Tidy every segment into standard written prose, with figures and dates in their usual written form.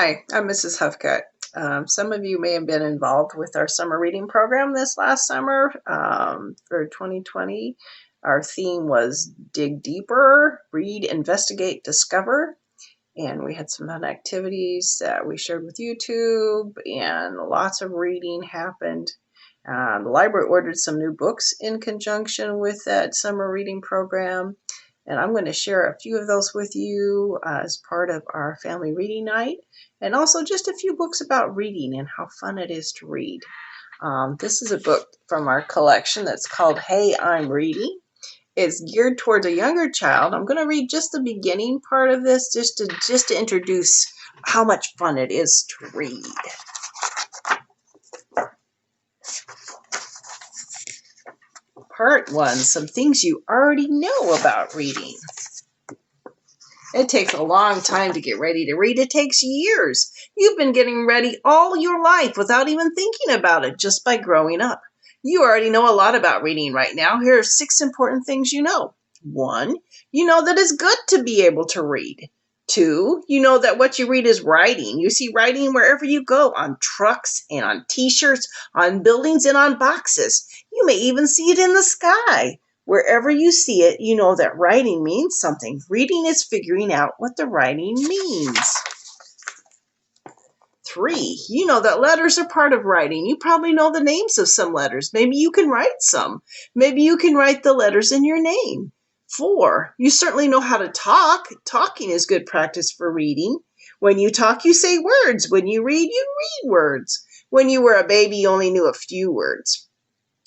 Hi, I'm Mrs. Huffcutt. Some of you may have been involved with our summer reading program this last summer for 2020. Our theme was Dig Deeper, Read, Investigate, Discover. And we had some fun activities that we shared with YouTube, and lots of reading happened. The library ordered some new books in conjunction with that summer reading program. And I'm going to share a few of those with you as part of our family reading night, and also just a few books about reading and how fun it is to read. This is a book from our collection that's called Hey, I'm Reading. It's geared towards a younger child. I'm going to read just the beginning part of this just to introduce how much fun it is to read. Part 1, some things you already know about reading. It takes a long time to get ready to read. It takes years. You've been getting ready all your life without even thinking about it, just by growing up. You already know a lot about reading right now. Here are 6 important things you know. 1, you know that it's good to be able to read. 2, you know that what you read is writing. You see writing wherever you go, on trucks and on t-shirts, on buildings and on boxes. You may even see it in the sky. Wherever you see it, you know that writing means something. Reading is figuring out what the writing means. 3, you know that letters are part of writing. You probably know the names of some letters. Maybe you can write some. Maybe you can write the letters in your name. 4, you certainly know how to talk. Talking is good practice for reading. When you talk, you say words. When you read words. When you were a baby, you only knew a few words.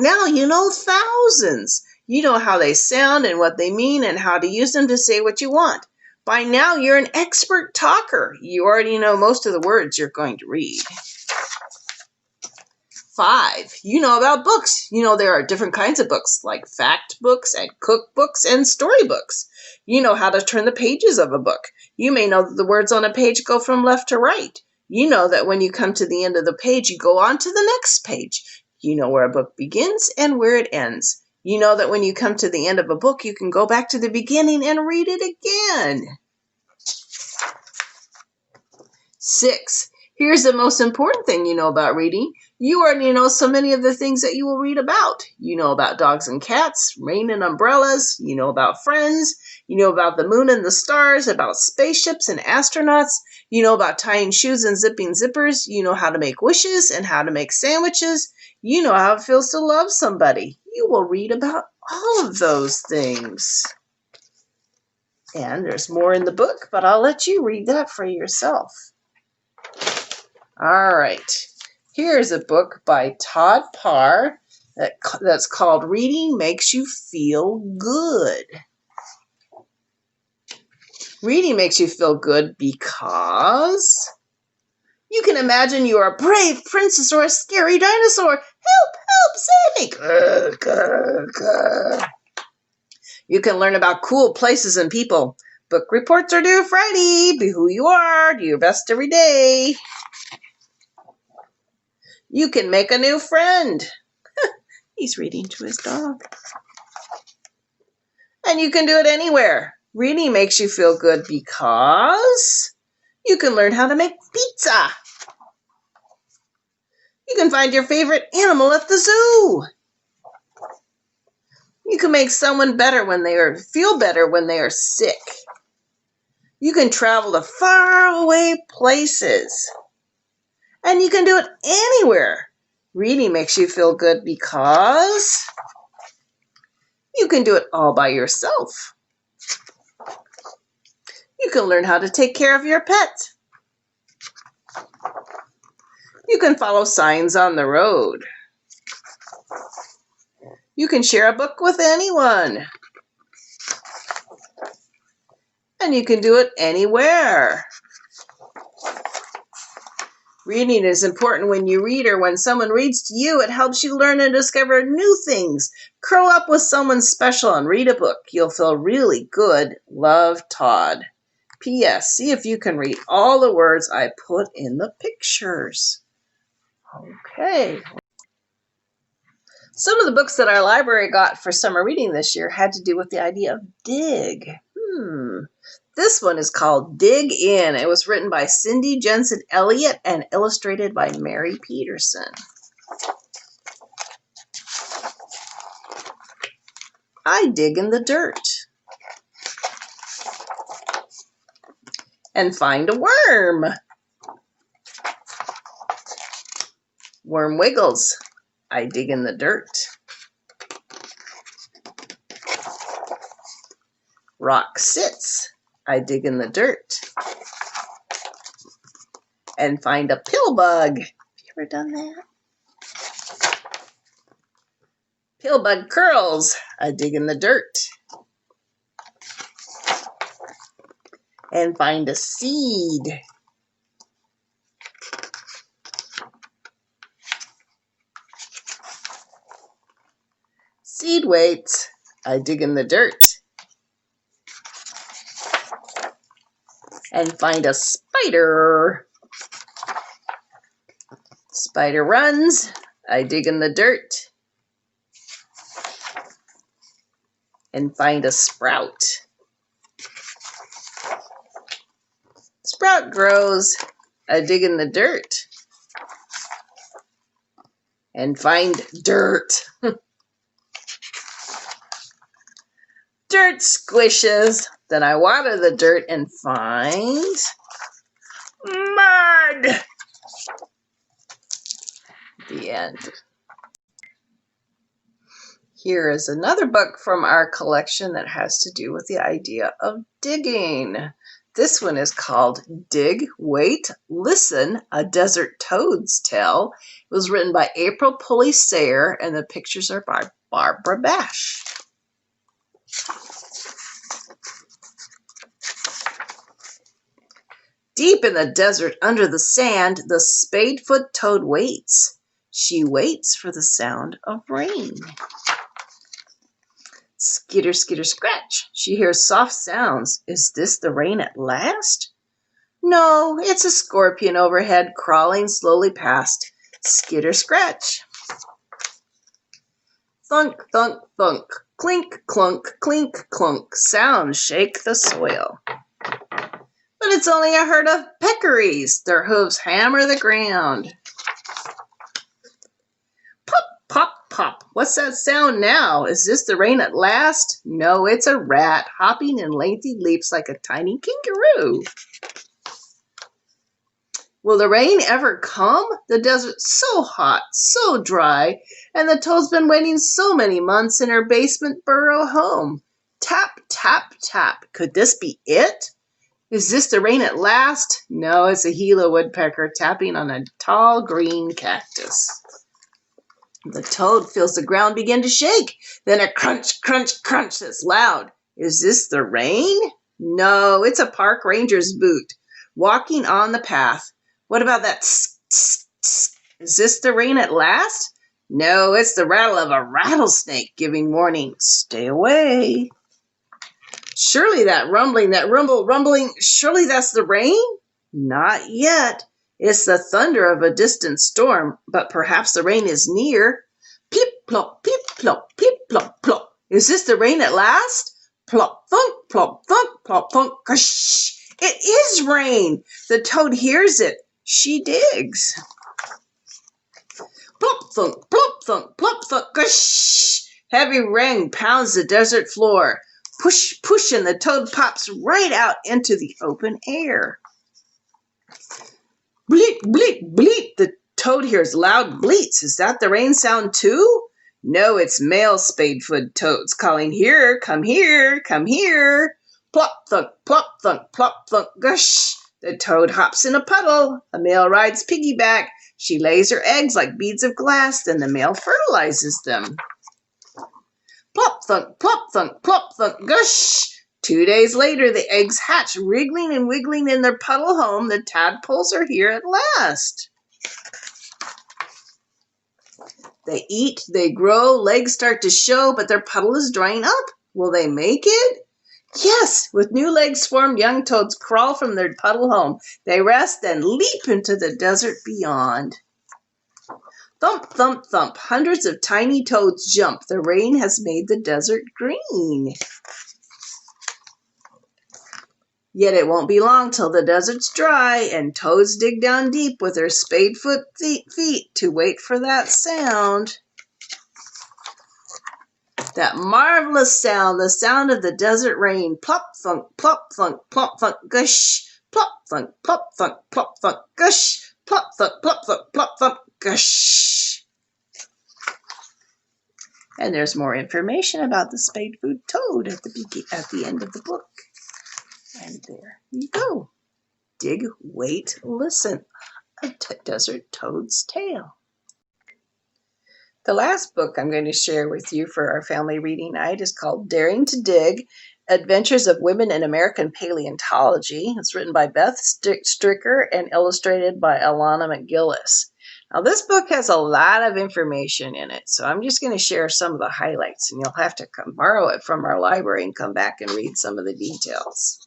Now you know thousands. You know how they sound and what they mean and how to use them to say what you want. By now, you're an expert talker. You already know most of the words you're going to read. 5, you know about books. You know there are different kinds of books, like fact books and cookbooks and storybooks. You know how to turn the pages of a book. You may know that the words on a page go from left to right. You know that when you come to the end of the page, you go on to the next page. You know where a book begins and where it ends. You know that when you come to the end of a book, you can go back to the beginning and read it again. 6, here's the most important thing you know about reading. You already know so many of the things that you will read about. You know about dogs and cats, rain and umbrellas. You know about friends. You know about the moon and the stars, about spaceships and astronauts. You know about tying shoes and zipping zippers. You know how to make wishes and how to make sandwiches. You know how it feels to love somebody. You will read about all of those things. And there's more in the book, but I'll let you read that for yourself. All right. Here's a book by Todd Parr that's called Reading Makes You Feel Good. Reading makes you feel good because you can imagine you are a brave princess or a scary dinosaur. Help, save me. Good, good, good. You can learn about cool places and people. Book reports are due Friday. Be who you are. Do your best every day. You can make a new friend. He's reading to his dog. And you can do it anywhere. Reading makes you feel good because you can learn how to make pizza. You can find your favorite animal at the zoo. You can make someone feel better when they are sick. You can travel to faraway places. And you can do it anywhere. Reading makes you feel good because you can do it all by yourself. You can learn how to take care of your pet. You can follow signs on the road. You can share a book with anyone. And you can do it anywhere. Reading is important when you read or when someone reads to you. It helps you learn and discover new things. Curl up with someone special and read a book. You'll feel really good. Love, Todd. P.S. See if you can read all the words I put in the pictures. Okay. Some of the books that our library got for summer reading this year had to do with the idea of dig. This one is called Dig In. It was written by Cindy Jensen Elliott and illustrated by Mary Peterson. I dig in the dirt and find a worm. Worm wiggles. I dig in the dirt. Rock sits. I dig in the dirt and find a pill bug. Have you ever done that? Pill bug curls. I dig in the dirt and find a seed. Seed waits. I dig in the dirt and find a spider. Spider runs. I dig in the dirt and find a sprout. Sprout grows. I dig in the dirt and find dirt. Dirt squishes. Then I water the dirt and find mud. The end. Here is another book from our collection that has to do with the idea of digging. This one is called Dig, Wait, Listen, A Desert Toad's Tale. It was written by April Pulley Sayre, and the pictures are by Barbara Bash. Deep in the desert under the sand, the spadefoot toad waits. She waits for the sound of rain. Skitter, skitter, scratch. She hears soft sounds. Is this the rain at last? No, it's a scorpion overhead crawling slowly past. Skitter, scratch. Thunk, thunk, thunk. Clink, clunk, clink, clunk. Sounds shake the soil. But it's only a herd of peccaries. Their hooves hammer the ground. Pop, pop, pop. What's that sound now? Is this the rain at last? No, it's a rat hopping in lengthy leaps like a tiny kangaroo. Will the rain ever come? The desert's so hot, so dry, and the toad's been waiting so many months in her basement burrow home. Tap, tap, tap. Could this be it? Is this the rain at last? No, it's a Gila woodpecker tapping on a tall green cactus. The toad feels the ground begin to shake. Then a crunch, crunch, crunch that's loud. Is this the rain? No, it's a park ranger's boot walking on the path. What about that tsk, tsk, tsk? Is this the rain at last? No, it's the rattle of a rattlesnake giving warning. Stay away. Surely that rumbling, that rumbling, surely that's the rain? Not yet. It's the thunder of a distant storm, but perhaps the rain is near. Plip, plop, pip, plop, pip, plop, plop. Is this the rain at last? Plop, thunk, plop, thunk, plop, thunk, gush. It is rain. The toad hears it. She digs. Plop, thunk, plop, thunk, plop, thunk, gush. Heavy rain pounds the desert floor. Push, push, and the toad pops right out into the open air. Bleat, bleat, bleat. The toad hears loud bleats. Is that the rain sound too? No, it's male spadefoot toads calling, here, come here, come here. Plop, thunk, plop, thunk, plop, thunk, gush. The toad hops in a puddle. A male rides piggyback. She lays her eggs like beads of glass. Then the male fertilizes them. Plop, thunk, plop, thunk, plop, thunk, gush. 2 days later, the eggs hatch, wriggling and wiggling in their puddle home. The tadpoles are here at last. They eat, they grow, legs start to show, but their puddle is drying up. Will they make it? Yes, with new legs formed, young toads crawl from their puddle home. They rest and leap into the desert beyond. Thump, thump, thump. Hundreds of tiny toads jump. The rain has made the desert green. Yet it won't be long till the desert's dry and toads dig down deep with their spade-foot feet to wait for that sound. That marvelous sound, the sound of the desert rain. Plop, thunk, plop, thunk, plop, thunk, gush. Plop, thunk, plop, thunk, plop, thunk, gush. Plop, thunk, plop, thunk, plop, thunk, gush. And there's more information about the spade-foot toad at the end of the book. And there you go. Dig, wait, listen. A desert toad's tale. The last book I'm going to share with you for our family reading night is called Daring to Dig, Adventures of Women in American Paleontology. It's written by Beth Stricker and illustrated by Alana McGillis. Now, this book has a lot of information in it, so I'm just going to share some of the highlights, and you'll have to come borrow it from our library and come back and read some of the details.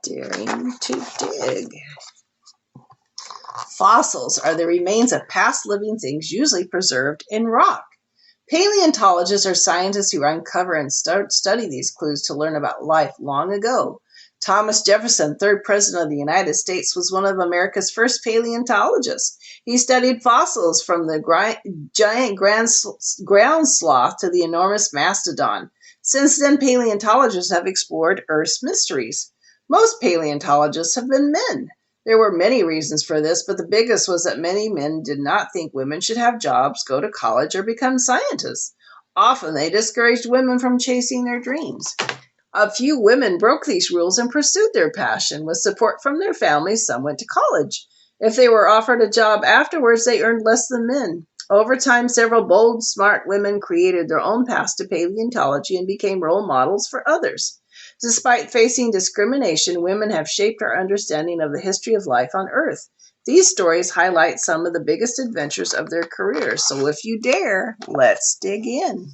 Daring to Dig. Fossils are the remains of past living things usually preserved in rock. Paleontologists are scientists who uncover and study these clues to learn about life long ago. Thomas Jefferson, 3rd President of the United States, was one of America's first paleontologists. He studied fossils from the giant ground sloth to the enormous mastodon. Since then, paleontologists have explored Earth's mysteries. Most paleontologists have been men. There were many reasons for this, but the biggest was that many men did not think women should have jobs, go to college, or become scientists. Often they discouraged women from chasing their dreams. A few women broke these rules and pursued their passion. With support from their families, some went to college. If they were offered a job afterwards, they earned less than men. Over time, several bold, smart women created their own paths to paleontology and became role models for others. Despite facing discrimination, women have shaped our understanding of the history of life on Earth. These stories highlight some of the biggest adventures of their careers. So if you dare, let's dig in.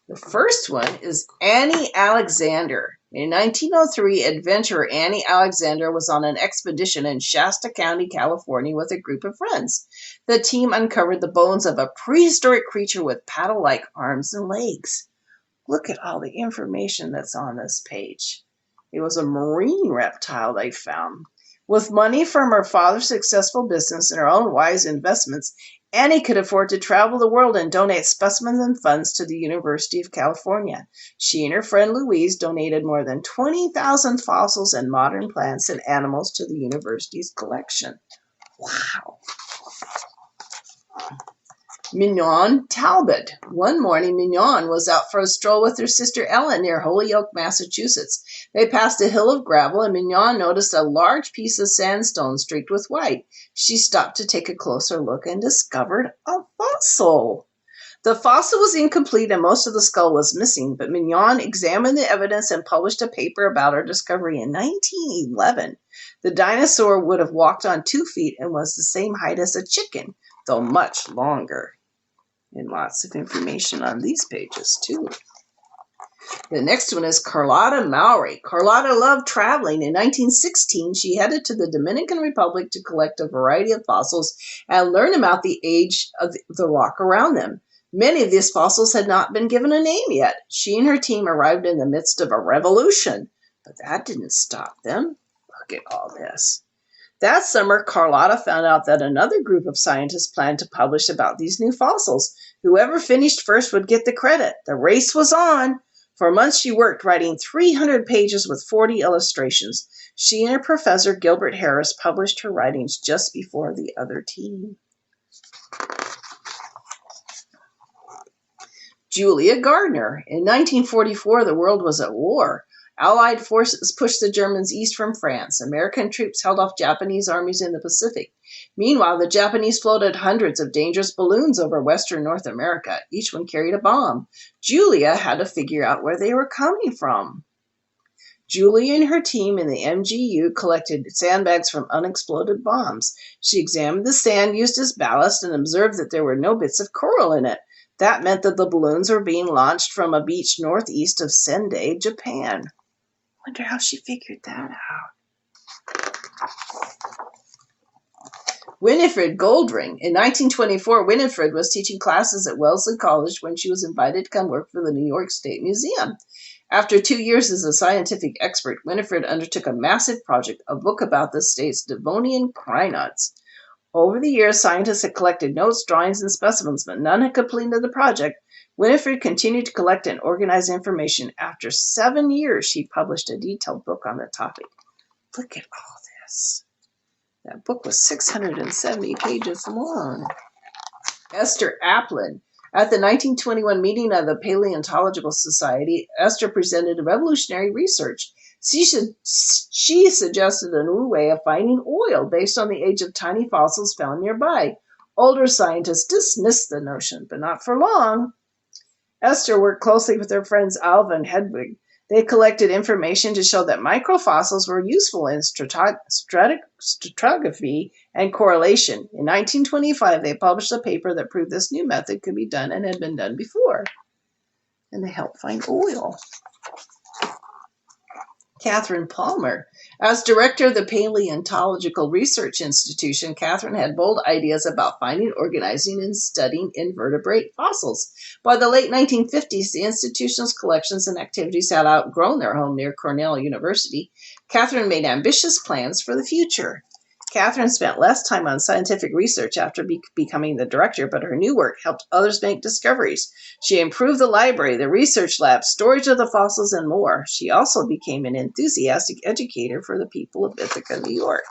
The first one is Annie Alexander. In 1903, adventurer Annie Alexander was on an expedition in Shasta County, California with a group of friends. The team uncovered the bones of a prehistoric creature with paddle-like arms and legs. Look at all the information that's on this page. It was a marine reptile they found. With money from her father's successful business and her own wise investments, Annie could afford to travel the world and donate specimens and funds to the University of California. She and her friend Louise donated more than 20,000 fossils and modern plants and animals to the university's collection. Wow. Mignon Talbot. One morning, Mignon was out for a stroll with her sister Ellen near Holyoke, Massachusetts. They passed a hill of gravel, and Mignon noticed a large piece of sandstone streaked with white. She stopped to take a closer look and discovered a fossil. The fossil was incomplete and most of the skull was missing, but Mignon examined the evidence and published a paper about her discovery in 1911. The dinosaur would have walked on 2 feet and was the same height as a chicken, though much longer. And lots of information on these pages, too. The next one is Carlotta Mallory. Carlotta loved traveling. In 1916, she headed to the Dominican Republic to collect a variety of fossils and learn about the age of the rock around them. Many of these fossils had not been given a name yet. She and her team arrived in the midst of a revolution, but that didn't stop them. Look at all this. That summer, Carlotta found out that another group of scientists planned to publish about these new fossils. Whoever finished first would get the credit. The race was on. For months, she worked, writing 300 pages with 40 illustrations. She and her professor, Gilbert Harris, published her writings just before the other team. Julia Gardner. In 1944, the world was at war. Allied forces pushed the Germans east from France. American troops held off Japanese armies in the Pacific. Meanwhile, the Japanese floated hundreds of dangerous balloons over western North America. Each one carried a bomb. Julia had to figure out where they were coming from. Julia and her team in the MGU collected sandbags from unexploded bombs. She examined the sand used as ballast and observed that there were no bits of coral in it. That meant that the balloons were being launched from a beach northeast of Sendai, Japan. Wonder how she figured that out. Winnifred Goldstein. In 1924, Winnifred was teaching classes at Wellesley College when she was invited to come work for the New York State Museum. After 2 years as a scientific expert, Winnifred undertook a massive project, a book about the state's Devonian crinoids. Over the years, scientists had collected notes, drawings, and specimens, but none had completed the project. Winnifred continued to collect and organize information. After 7 years, she published a detailed book on the topic. Look at all this. That book was 670 pages long. Esther Applin. At the 1921 meeting of the Paleontological Society, Esther presented revolutionary research. She suggested a new way of finding oil based on the age of tiny fossils found nearby. Older scientists dismissed the notion, but not for long. Esther worked closely with her friends Alva and Hedwig. They collected information to show that microfossils were useful in stratigraphy and correlation. In 1925, they published a paper that proved this new method could be done and had been done before. And they helped find oil. Catherine Palmer. As director of the Paleontological Research Institution, Catherine had bold ideas about finding, organizing, and studying invertebrate fossils. By the late 1950s, the institution's collections and activities had outgrown their home near Cornell University. Catherine made ambitious plans for the future. Catherine spent less time on scientific research after becoming the director, but her new work helped others make discoveries. She improved the library, the research lab, storage of the fossils, and more. She also became an enthusiastic educator for the people of Ithaca, New York.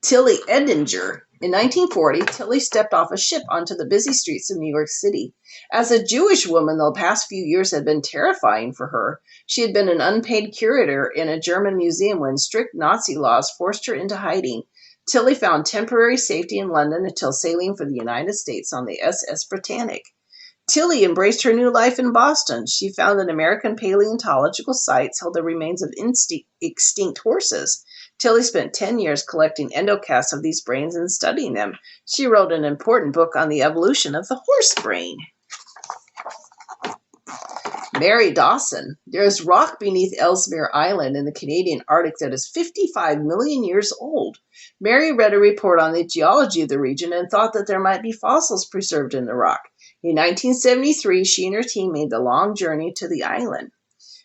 Tilly Edinger. In 1940, Tilly stepped off a ship onto the busy streets of New York City. As a Jewish woman, the past few years had been terrifying for her. She had been an unpaid curator in a German museum when strict Nazi laws forced her into hiding. Tilly found temporary safety in London until sailing for the United States on the SS Britannic. Tilly embraced her new life in Boston. She found that American paleontological sites held the remains of extinct horses. Tilly spent 10 years collecting endocasts of these brains and studying them. She wrote an important book on the evolution of the horse brain. Mary Dawson. There is rock beneath Ellesmere Island in the Canadian Arctic that is 55 million years old. Mary read a report on the geology of the region and thought that there might be fossils preserved in the rock. In 1973, she and her team made the long journey to the island.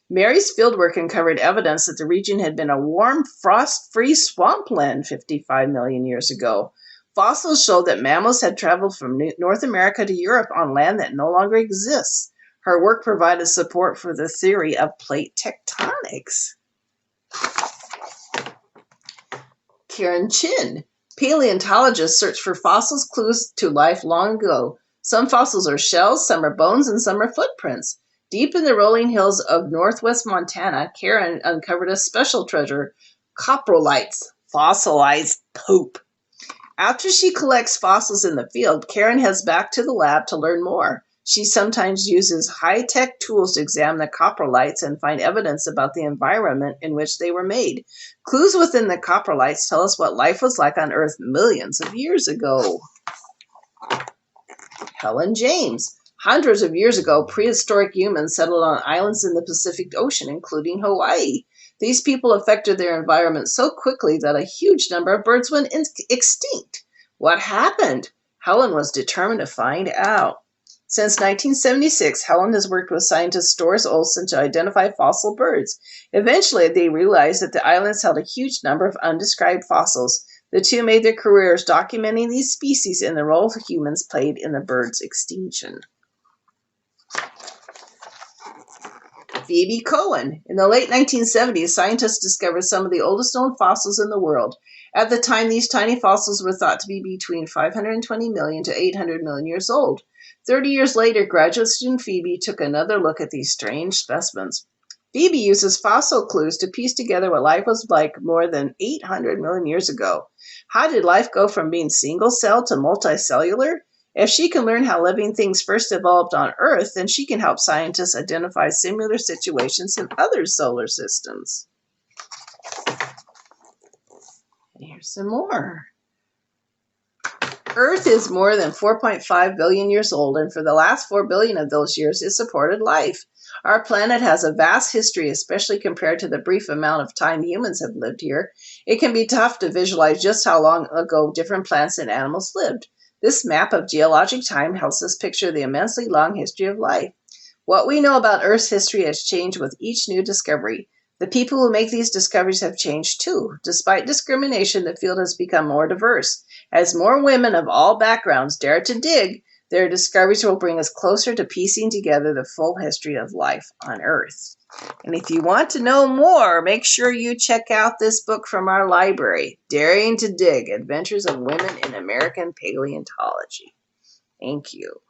Mary's fieldwork uncovered evidence that the region had been a warm, frost-free swampland 55 million years ago. Fossils showed that mammals had traveled from North America to Europe on land that no longer exists. Her work provided support for the theory of plate tectonics. Karen Chin. Paleontologists search for fossils clues to life long ago. Some fossils are shells, some are bones, and some are footprints. Deep in the rolling hills of northwest Montana, Karen uncovered a special treasure, coprolites, fossilized poop. After she collects fossils in the field, Karen heads back to the lab to learn more. She sometimes uses high-tech tools to examine the coprolites and find evidence about the environment in which they were made. Clues within the coprolites tell us what life was like on Earth millions of years ago. Helen James. Hundreds of years ago, prehistoric humans settled on islands in the Pacific Ocean, including Hawaii. These people affected their environment so quickly that a huge number of birds went extinct. What happened? Helen was determined to find out. Since 1976, Helen has worked with scientist Doris Olson to identify fossil birds. Eventually, they realized that the islands held a huge number of undescribed fossils. The two made their careers documenting these species and the role humans played in the birds' extinction. Phoebe Cohen. In the late 1970s, scientists discovered some of the oldest known fossils in the world. At the time, these tiny fossils were thought to be between 520 million to 800 million years old. 30 years later, graduate student Phoebe took another look at these strange specimens. Phoebe uses fossil clues to piece together what life was like more than 800 million years ago. How did life go from being single-celled to multicellular? If she can learn how living things first developed on Earth, then she can help scientists identify similar situations in other solar systems. And here's some more. Earth is more than 4.5 billion years old, and for the last 4 billion of those years, it supported life. Our planet has a vast history, especially compared to the brief amount of time humans have lived here. It can be tough to visualize just how long ago different plants and animals lived. This map of geologic time helps us picture the immensely long history of life. What we know about Earth's history has changed with each new discovery. The people who make these discoveries have changed too. Despite discrimination, the field has become more diverse. As more women of all backgrounds dare to dig, their discoveries will bring us closer to piecing together the full history of life on Earth. And if you want to know more, make sure you check out this book from our library, Daring to Dig, Adventures of Women in American Paleontology. Thank you.